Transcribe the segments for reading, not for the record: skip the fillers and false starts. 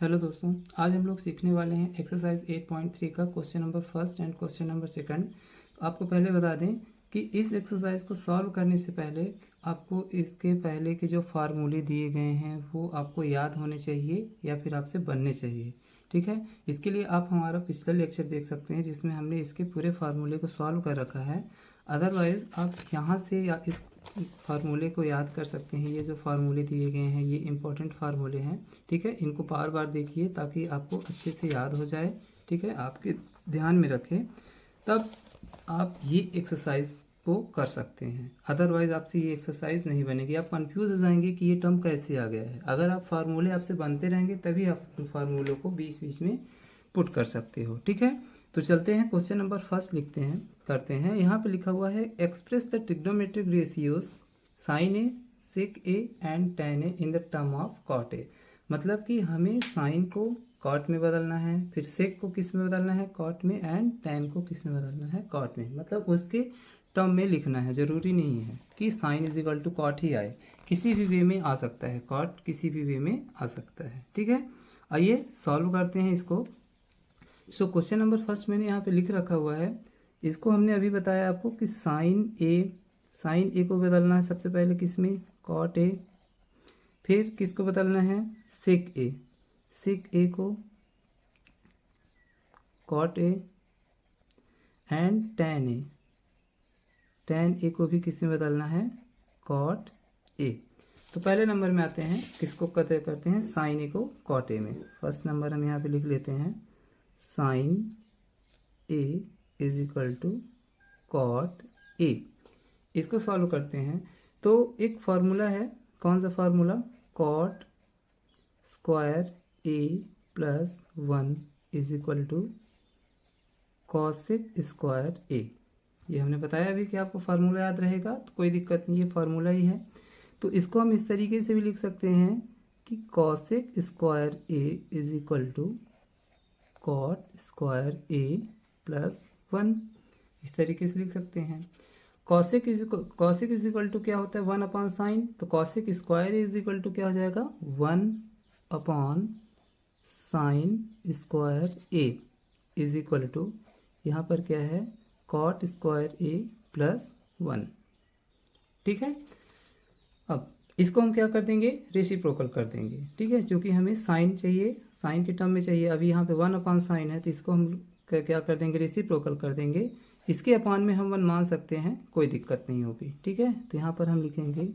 Hello दोस्तों, आज हम लोग सीखने वाले हैं एक्सरसाइज 8.3 का question number first and question number second. आपको पहले बता दें कि इस एक्सरसाइज को सॉल्व करने से पहले आपको इसके पहले के जो फार्मूले दिए गए हैं वो आपको याद होने चाहिए या फिर आपसे बनने चाहिए। ठीक है, इसके लिए आप हमारा पिछला लेक्चर देख सकते हैं जिसमें हमने इसके पूरे फार्मूले को सॉल्व कर रखा है। अदरवाइज़ आप यहाँ से या इस फार्मूले को याद कर सकते हैं। ये जो फार्मूले दिए गए हैं ये इंपॉर्टेंट फार्मूले हैं। ठीक है, इनको बार बार देखिए ताकि आपको अच्छे से याद हो जाए। ठीक है, आपके ध्यान में रखें, तब आप ये एक्सरसाइज को कर सकते हैं। अदरवाइज आपसे ये एक्सरसाइज नहीं बनेगी, आप कंफ्यूज हो जाएंगे कि ये टर्म कैसे आ गया है। अगर आप फार्मूले आपसे बनते रहेंगे तभी आप उन फार्मूलों को बीच बीच में पुट कर सकते हो। ठीक है, तो चलते हैं क्वेश्चन नंबर फर्स्ट लिखते हैं, करते हैं। यहाँ पे लिखा हुआ है express the trigonometric ratios sine A, sec A and tan A in the term of cot A. मतलब कि हमें साइन को कॉट में बदलना है, फिर सेक को किस में बदलना है, कॉट में, एंड टेन को किस में बदलना है, कॉट में। मतलब उसके टर्म में लिखना है। जरूरी नहीं है कि sine is equal to cot ही आए, किसी भी वे में आ सकता है, कॉट किसी भी वे में आ सकता है। ठीक है, आइए सॉल्व करते हैं इसको। सो क्वेश्चन नंबर फर्स्ट मैंने यहाँ पे लिख रखा हुआ है। इसको हमने अभी बताया आपको कि साइन ए को बदलना है सबसे पहले किस में, कॉट ए। फिर किसको बदलना है, सेक ए को कॉट ए, एंड टेन ए को भी किस में बदलना है, कॉट ए। तो पहले नंबर में आते हैं, किसको करते हैं, साइन ए को कॉट ए में। फर्स्ट नंबर हम यहाँ पे लिख लेते हैं, sine A is equal to cot A. इसको सॉल्व करते हैं तो एक फार्मूला है, कौन सा formula, cot square A plus 1 is equal to cosec square A. ये हमने बताया अभी कि आपको फार्मूला याद रहेगा तो कोई दिक्कत नहीं, ये फार्मूला ही है। तो इसको हम इस तरीके से भी लिख सकते हैं कि cosec square A is equal to cot square A plus 1। इस तरीके से लिख सकते हैं। कॉसेक इज इक्वल टू क्या होता है, 1 अपॉन साइन। तो cosec square is equal to क्या हो जाएगा, 1 upon sine square A is equal to, यहाँ पर क्या है, कॉट स्क्वायर ए प्लस 1। ठीक है, अब इसको हम क्या कर देंगे, रेसिप्रोकल कर देंगे। ठीक है, क्योंकि हमें साइन चाहिए, साइन के टर्म में चाहिए। अभी यहाँ पे 1 अपॉन साइन है तो इसको हम क्या कर देंगे, रेसिप्रोकल कर देंगे। इसके अपान में हम 1 मान सकते हैं, कोई दिक्कत नहीं होगी। ठीक है, तो यहाँ पर हम लिखेंगे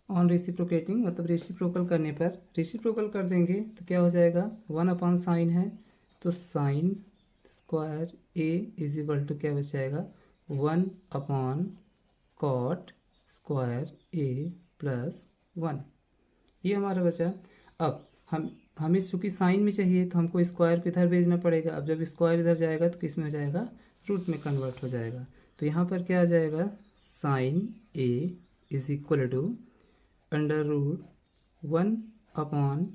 ऑन रेसिप्रोकेटिंग, मतलब रेसिप्रोकल करने पर, रेसिप्रोकल कर देंगे तो क्या हो जाएगा, 1 अपॉन साइन है तो sine square A is equal to क्या बच जाएगा, 1 upon cot square A plus 1। ये हमारा बचा। अब हमें चूँकि साइन में चाहिए तो हमको स्क्वायर को इधर भेजना पड़ेगा। अब जब स्क्वायर इधर जाएगा तो किस में हो जाएगा, रूट में कन्वर्ट हो जाएगा। तो यहाँ पर क्या आ जाएगा, sine A is equal to under root 1 upon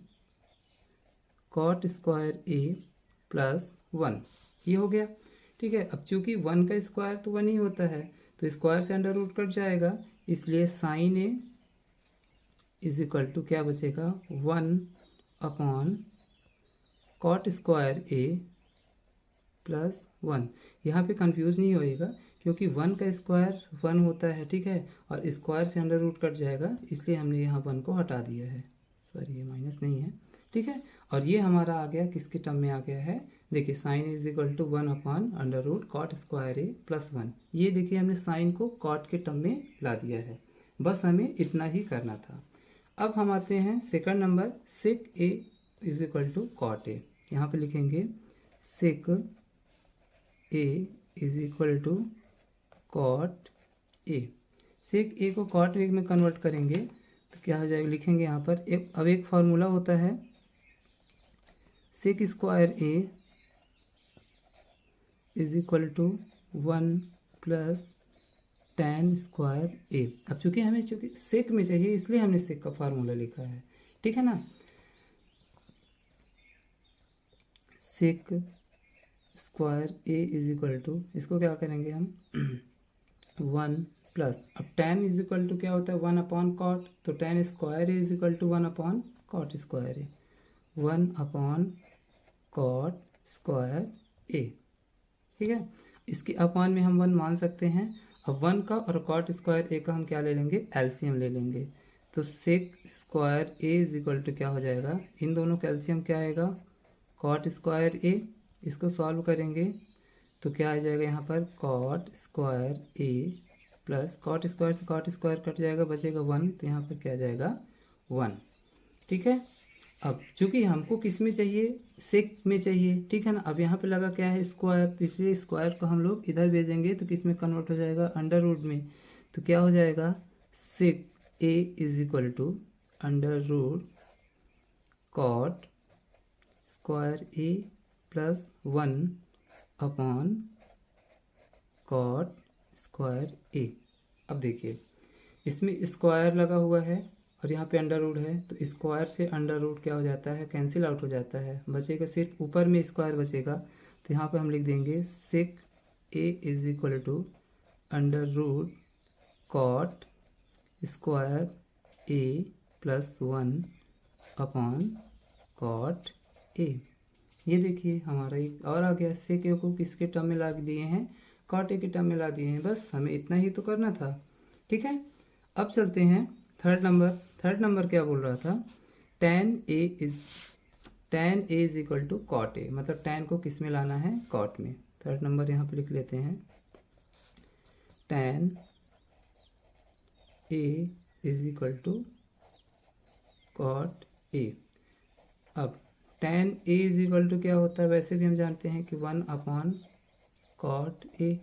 cot square A plus 1। ये हो गया। ठीक है, अब चूंकि 1 का स्क्वायर तो 1 ही होता है तो स्क्वायर से अंडर रूट कट जाएगा, इसलिए sine A is equal to क्या बचेगा, 1 upon cot square A plus 1। यहाँ पे कंफ्यूज नहीं होएगा क्योंकि 1 का स्क्वायर 1 होता है। ठीक है, और स्क्वायर से अंडर रूट कट जाएगा, इसलिए हमने यहाँ 1 को हटा दिया है। सॉरी, ये माइनस नहीं है। ठीक है, और ये हमारा आ गया, किसके टर्म में आ गया है, देखिए sine is equal to 1 upon under root cot square A plus 1। ये देखिए हमने साइन को कॉट के टर्म में ला दिया है। बस हमें इतना ही करना था। अब हम आते हैं second number, sec A is equal to cot A. यहाँ पे लिखेंगे sec A is equal to cot A. Sec A को कॉट ए में कन्वर्ट करेंगे तो क्या हो जाएगा, लिखेंगे यहाँ पर अब एक फार्मूला होता है, sec square A is equal to 1 plus tan square A. अब चूंकि सेक में चाहिए इसलिए हमने सेक का फार्मूला लिखा है। ठीक है ना, sec square A is equal to, इसको क्या करेंगे हम 1 प्लस, अब tan इज इक्वल टू क्या होता है 1 अपॉन कॉट, तो tan square A is equal to 1 upon cot square A, 1 upon cot square A. ठीक है, इसके अपॉन में हम 1 मान सकते हैं। अब 1 का और कॉट स्क्वायर ए का हम क्या ले लेंगे, एलसीएम ले लेंगे। तो sec square A is equal to क्या हो जाएगा, इन दोनों का एलसीएम क्या आएगा, कॉट स्क्वायर ए। इसको सॉल्व करेंगे तो क्या आ जाएगा यहाँ पर, cot square A plus cot square से कॉट स्क्वायर कट जाएगा, बचेगा 1, तो यहाँ पर क्या आ जाएगा 1। ठीक है, अब चूंकि हमको किस में चाहिए, सेक में चाहिए, ठीक है ना। अब यहाँ पे लगा क्या है स्क्वायर, तो इसलिए स्क्वायर को हम लोग इधर भेजेंगे तो किस में कन्वर्ट हो जाएगा, अंडर रूट में। तो क्या हो जाएगा, sec A is equal to under root cot square A plus 1 upon cot square A. अब देखिए इसमें स्क्वायर लगा हुआ है और यहाँ पे अंडर रूट है, तो स्क्वायर से अंडर रूट क्या हो जाता है, कैंसिल आउट हो जाता है, बचेगा सिर्फ ऊपर में स्क्वायर बचेगा। तो यहाँ पे हम लिख देंगे sec A is equal to under root cot square A plus 1 upon cot A. ये देखिए हमारा एक और आ गया, सेक ए को किसके टर्म में ला दिए हैं, कॉट ए के टर्म में ला दिए हैं। बस हमें इतना ही तो करना था। ठीक है, अब चलते हैं थर्ड नंबर। थर्ड नंबर क्या बोल रहा था, tan A is equal to cot A, मतलब tan को किस में लाना है, कॉट में। थर्ड नंबर यहाँ पे लिख लेते हैं, tan A is equal to cot A. अब tan A is equal to क्या होता है, वैसे भी हम जानते हैं कि 1 अपॉन कॉट ए।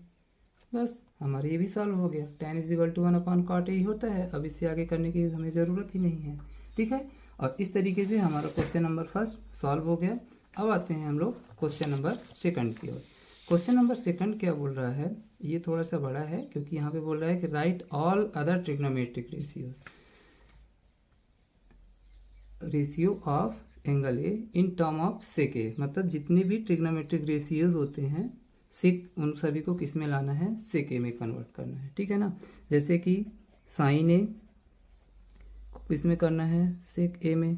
बस हमारा ये भी सॉल्व हो गया, tan is equal to 1 upon cot A ही होता है। अब इससे आगे करने की हमें ज़रूरत ही नहीं है। ठीक है, और इस तरीके से हमारा क्वेश्चन नंबर फर्स्ट सॉल्व हो गया। अब आते हैं हम लोग क्वेश्चन नंबर सेकंड की ओर। क्वेश्चन नंबर सेकंड क्या बोल रहा है, ये थोड़ा सा बड़ा है क्योंकि यहाँ पे बोल रहा है कि right all other trigonometric ratio of angle A in term of sec A, मतलब जितने भी ट्रिग्नोमेट्रिक रेशियोज होते हैं सेक, उन सभी को किस में लाना है, सेक ए में कन्वर्ट करना है। ठीक है ना, जैसे कि साइन ए किस में करना है, सेक ए में।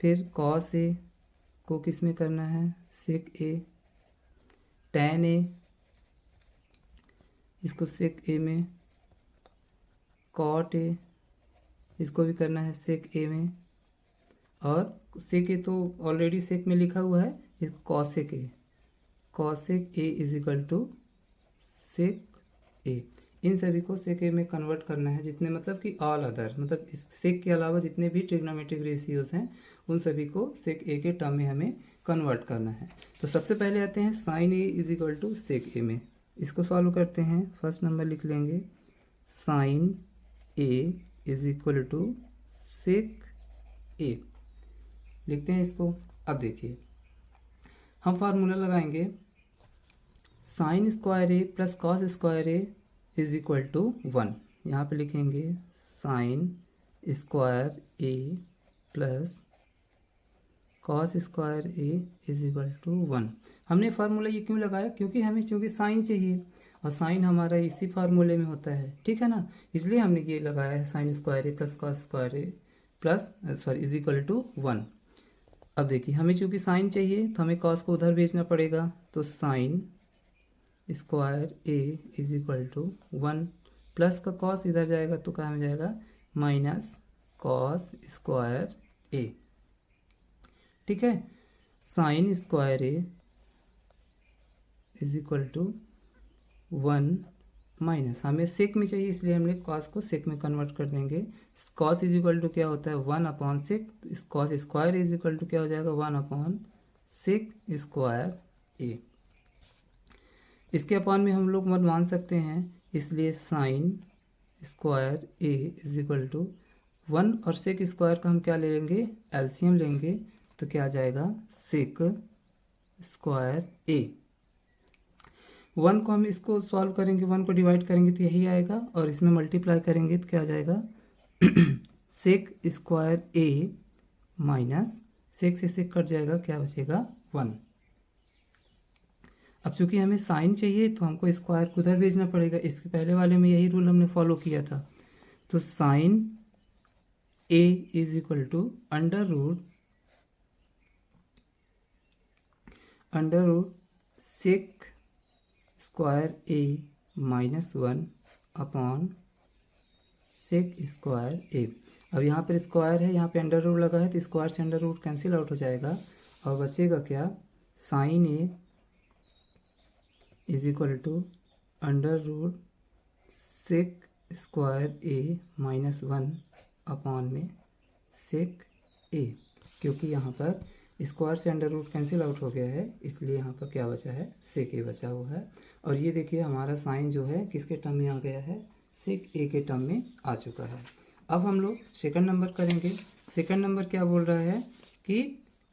फिर कॉस ए को किस में करना है, सेक ए। टैन ए इसको सेक ए में। कॉट ए इसको भी करना है सेक ए में। और सेक ए तो ऑलरेडी सेक में लिखा हुआ है, इसको cosec A, cosec A is equal to sec A. इन सभी को सेक ए में कन्वर्ट करना है, जितने मतलब कि ऑल अदर, मतलब इस सेक के अलावा जितने भी ट्रिग्नोमेट्रिक रेशियोज हैं उन सभी को सेक ए के टर्म में हमें कन्वर्ट करना है। तो सबसे पहले आते हैं sine A is equal to sec A में। इसको सॉल्व करते हैं, फर्स्ट नंबर लिख लेंगे sine A is equal to sec A, लिखते हैं इसको। अब देखिए हम फार्मूला लगाएंगे, sine square A plus cos square A is equal to 1। यहाँ पे लिखेंगे sine square A plus cos square A is equal to 1। हमने फार्मूला ये क्यों लगाया, क्योंकि हमें चूँकि साइन चाहिए और साइन हमारा इसी फार्मूले में होता है। ठीक है ना, इसलिए हमने ये लगाया है sine square A plus cos square A plus sorry is equal to 1। अब देखिए हमें चूँकि साइन चाहिए तो हमें कॉस को उधर भेजना पड़ेगा, तो sine square A is equal to 1 plus का कॉस इधर जाएगा तो क्या हो जाएगा, माइनस कॉस स्क्वायर ए। ठीक है, sine square A is equal to 1 minus, हमें सेक में चाहिए इसलिए हमने कॉस को सेक में कन्वर्ट कर देंगे। कॉस इज इक्वल टू क्या होता है 1 upon sec, cos square is equal to क्या हो जाएगा 1 अपॉन सेक स्क्वायर ए। इसके अपॉन में हम लोग 1 मान सकते हैं, इसलिए sine square A is equal to 1 और सेक स्क्वायर का हम क्या ले लेंगे, एलसीएम लेंगे, तो क्या आ जाएगा सेक स्क्वायर ए। 1 को हम इसको सॉल्व करेंगे, 1 को डिवाइड करेंगे तो यही आएगा, और इसमें मल्टीप्लाई करेंगे तो क्या आ जाएगा सेक स्क्वायर ए माइनस सेक से सेक कट जाएगा, क्या बचेगा 1। अब चूंकि हमें साइन चाहिए तो हमको स्क्वायर को उधर भेजना पड़ेगा, इसके पहले वाले में यही रूल हमने फॉलो किया था। तो sine A is equal to under root sec square A -1 upon sec square A. अब यहाँ पर स्क्वायर है, यहाँ पे अंडर रूट लगा है, तो स्क्वायर से अंडर रूट कैंसिल आउट हो जाएगा और बचेगा क्या, sine A is equal to under root sec square A -1 upon में सेक ए। क्योंकि यहाँ पर स्क्वायर से अंडर रूट कैंसिल आउट हो गया है, इसलिए यहाँ पर क्या बचा है, सेक ए बचा हुआ है। और ये देखिए हमारा साइन जो है किसके टर्म में आ गया है, सेक ए के टर्म में आ चुका है। अब हम लोग सेकंड नंबर करेंगे। सेकंड नंबर क्या बोल रहा है कि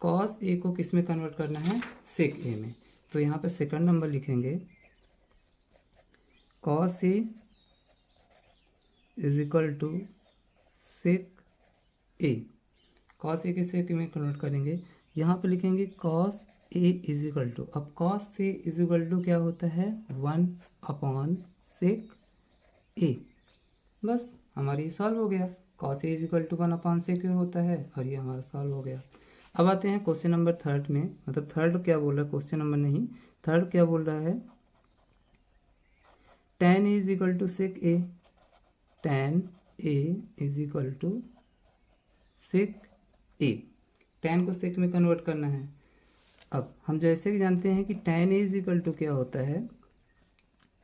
कॉस ए को किस में कन्वर्ट करना है, सेक ए में। तो यहाँ पर सेकंड नंबर लिखेंगे cos A is equal to sec A. Cos A के सेक में कन्वर्ट करेंगे, यहाँ पे लिखेंगे cos A is equal to, अब cos A is equal to क्या होता है, 1 अपॉन सेक ए। बस हमारी सॉल्व हो गया, cos A is equal to 1 upon sec A होता है और ये हमारा सॉल्व हो गया। अब आते हैं क्वेश्चन नंबर थर्ड में, मतलब थर्ड क्या बोल रहा है, क्वेश्चन नंबर नहीं, थर्ड क्या बोल रहा है, tan A is equal to sec A. tan A is equal to sec A, tan को सेक में कन्वर्ट करना है। अब हम जैसे कि जानते हैं कि tan A is equal to क्या होता है,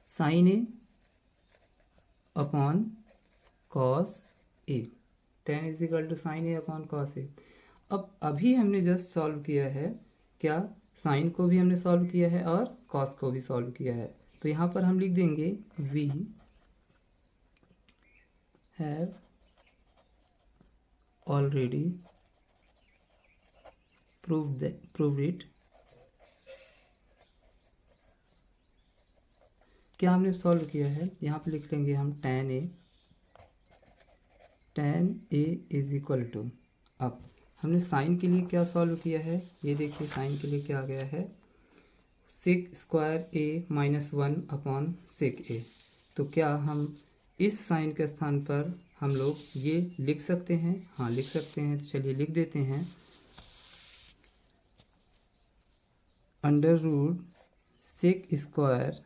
sine A upon cos A. tan is equal to sine A upon cos A. अब अभी हमने जस्ट सॉल्व किया है, क्या, साइन को भी हमने सॉल्व किया है और कॉस को भी सॉल्व किया है। तो यहाँ पर हम लिख देंगे we have already proved it. क्या हमने सॉल्व किया है, यहाँ पे लिख लेंगे हम tan A is equal to, अब हमने साइन के लिए क्या सॉल्व किया है, ये देखिए साइन के लिए क्या आ गया है, sec square A -1 upon sec ए। तो क्या हम इस साइन के स्थान पर हम लोग ये लिख सकते हैं, हाँ लिख सकते हैं। तो चलिए लिख देते हैं, under root sec square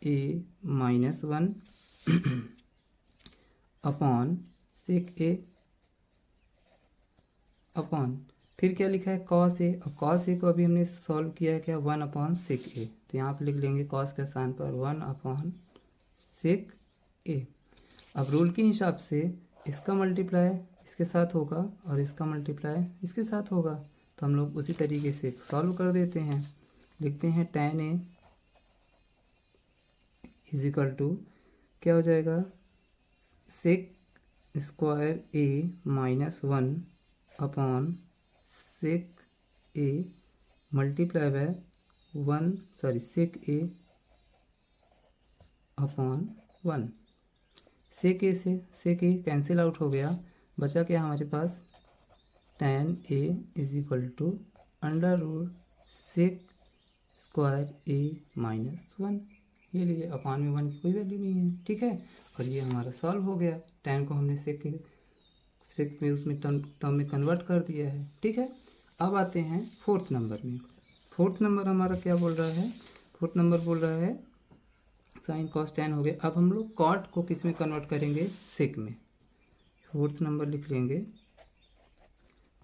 A -1 upon sec A upon, फिर क्या लिखा है, कॉस ए। और कॉस ए को अभी हमने सॉल्व किया है क्या, 1 अपॉन सेक ए। तो यहाँ पे लिख लेंगे कॉस के स्थान पर 1 अपॉन सेक ए। अब रूल के हिसाब से इसका मल्टीप्लाई इसके साथ होगा और इसका मल्टीप्लाई इसके साथ होगा, तो हम लोग उसी तरीके से सॉल्व कर देते हैं। लिखते हैं tan A is equal to क्या हो जाएगा, sec square A -1 upon sec A multiply by sec A upon 1। Sec A से सेक ए कैंसिल आउट हो गया, बचा क्या हमारे पास, tan A is equal to under root sec square A -1। ये लिए अपॉन में 1 की कोई वैल्यू नहीं है, ठीक है। और ये हमारा सॉल्व हो गया, tan को हमने सेक में उसमें टर्म में कन्वर्ट कर दिया है, ठीक है। अब आते हैं फोर्थ नंबर में। फोर्थ नंबर हमारा क्या बोल रहा है, फोर्थ नंबर बोल रहा है साइन कॉस tan हो गया। अब हम लोग कॉट को किस में कन्वर्ट करेंगे, सेक में। फोर्थ नंबर लिख लेंगे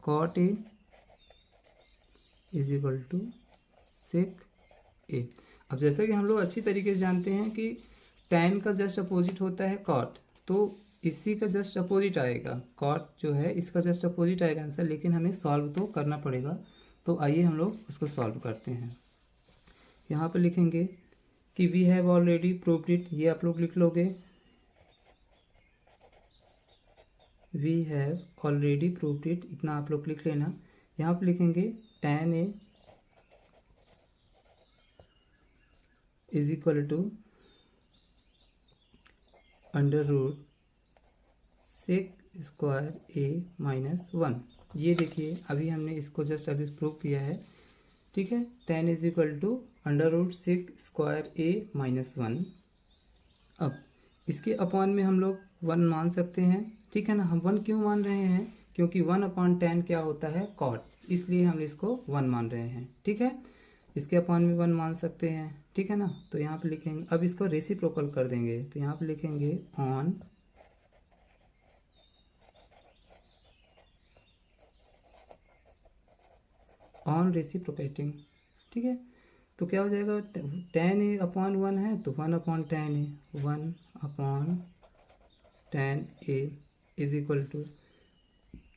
cot A is equal to sec A. अब जैसा कि हम लोग अच्छी तरीके से जानते हैं कि tan का जस्ट अपोजिट होता है कॉट, तो इसी का जस्ट अपोजिट आएगा, कॉट जो है इसका जस्ट अपोजिट आएगा आंसर, लेकिन हमें सॉल्व तो करना पड़ेगा। तो आइए हम लोग उसको सॉल्व करते हैं। यहाँ पे लिखेंगे कि we have already proved it, ये आप लोग लिख लोगे, we have already proved it, इतना आप लोग लिख लेना। यहाँ पे लिखेंगे tan A is equal to under root sec square A -1। ये देखिए अभी हमने इसको जस्ट अभी प्रूव किया है, ठीक है। tan is equal to √6 square a-1। अब इसके अपॉन में हम लोग 1 मान सकते हैं, ठीक है ना। हम 1 क्यों मान रहे हैं, क्योंकि 1/10 क्या होता है, कॉट, इसलिए हम इसको 1 मान रहे हैं, ठीक है। इसके अपॉन में 1 मान सकते हैं, ठीक है ना। तो यहाँ पे लिखेंगे, अब इसको रेसिप्रोकल कर देंगे, तो यहाँ पे लिखेंगे ऑन रेसिप्रोकेटिंग, ठीक है। तो क्या हो जाएगा, 10a/1 है तो 1/10 है, 1/10a इज इक्वल टू,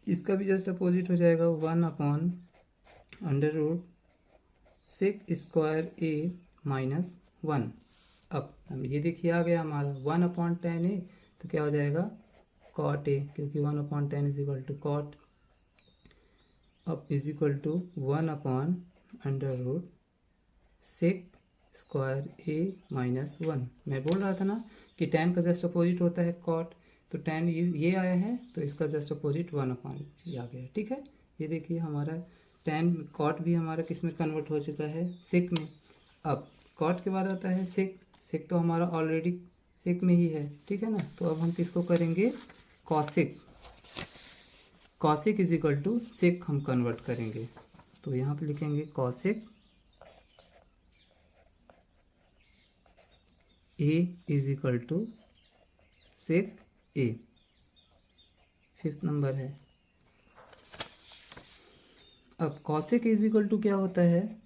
इसका भी जस्ट अपोजिट हो जाएगा 1/√6 स्क्वायर a-1। अब ये देखिए आ गया हमारा 1/10a, तो क्या हो जाएगा कॉट a, क्योंकि 1/10 इज इक्वल टू कॉट। अब is equal to 1/√6 square a-1। मैं बोल रहा था ना कि tan का जस्ट अपोजिट होता है कॉट, तो tan ये आया है तो इसका जस्ट अपोजिट 1/, आ गया, ठीक है। ये देखिए हमारा tan कॉट भी हमारा किस में कन्वर्ट हो चुका है, सेक में। अब कॉट के बाद आता है सेक, सेक तो हमारा ऑलरेडी सेक में ही है, ठीक है ना। तो अब हम किसको करेंगे, cosec, cosec is equal to sec हम कन्वर्ट करेंगे। तो यहाँ पे लिखेंगे cosec A is equal to sec A, 5th number है। अब कॉसेक इज इक्वल टू क्या होता है,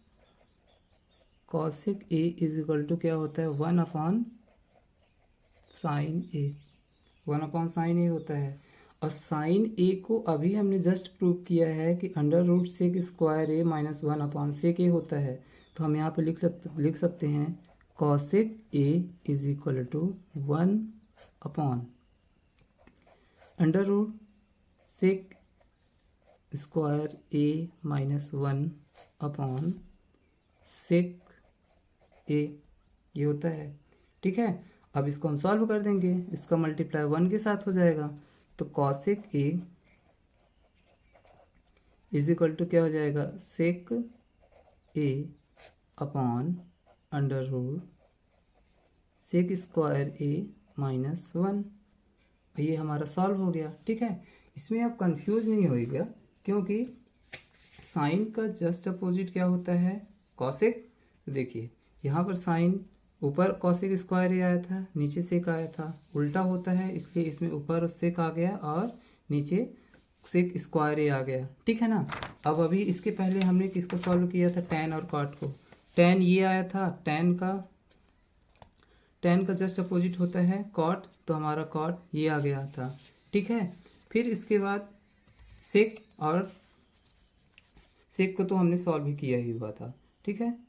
cosec A is equal to क्या होता है, 1/sin a, 1/sin a होता है। और साइन ए को अभी हमने जस्ट प्रूव किया है कि √6 स्क्वायर a-1/sec a होता है। तो हम यहाँ पे लिख सकते हैं cosec A is equal to 1/√6 square a-1/sec a, ये होता है, ठीक है। अब इसको हम सॉल्व कर देंगे, इसका मल्टीप्लाई 1 के साथ हो जाएगा, तो cosec A is equal to क्या हो जाएगा, सेक a/√6 स्क्वायर a-1। ये हमारा सॉल्व हो गया, ठीक है। इसमें आप कंफ्यूज नहीं होइएगा, क्योंकि साइन का जस्ट अपोजिट क्या होता है, कॉसेक। तो देखिए यहाँ पर साइन ऊपर कॉसेक स्क्वायर ए आया था, नीचे सेक आया था, उल्टा होता है, इसलिए इसमें ऊपर सेक आ गया और नीचे सेक स्क्वायर ए आ गया, ठीक है ना। अब अभी इसके पहले हमने किसको सॉल्व किया था, tan और कॉट को। tan ये आया था, tan का जस्ट अपोजिट होता है कॉट, तो हमारा कॉट ये आ गया था, ठीक है। फिर इसके बाद सेक, और सेक को तो हमने सॉल्व ही किया ही हुआ था, ठीक है।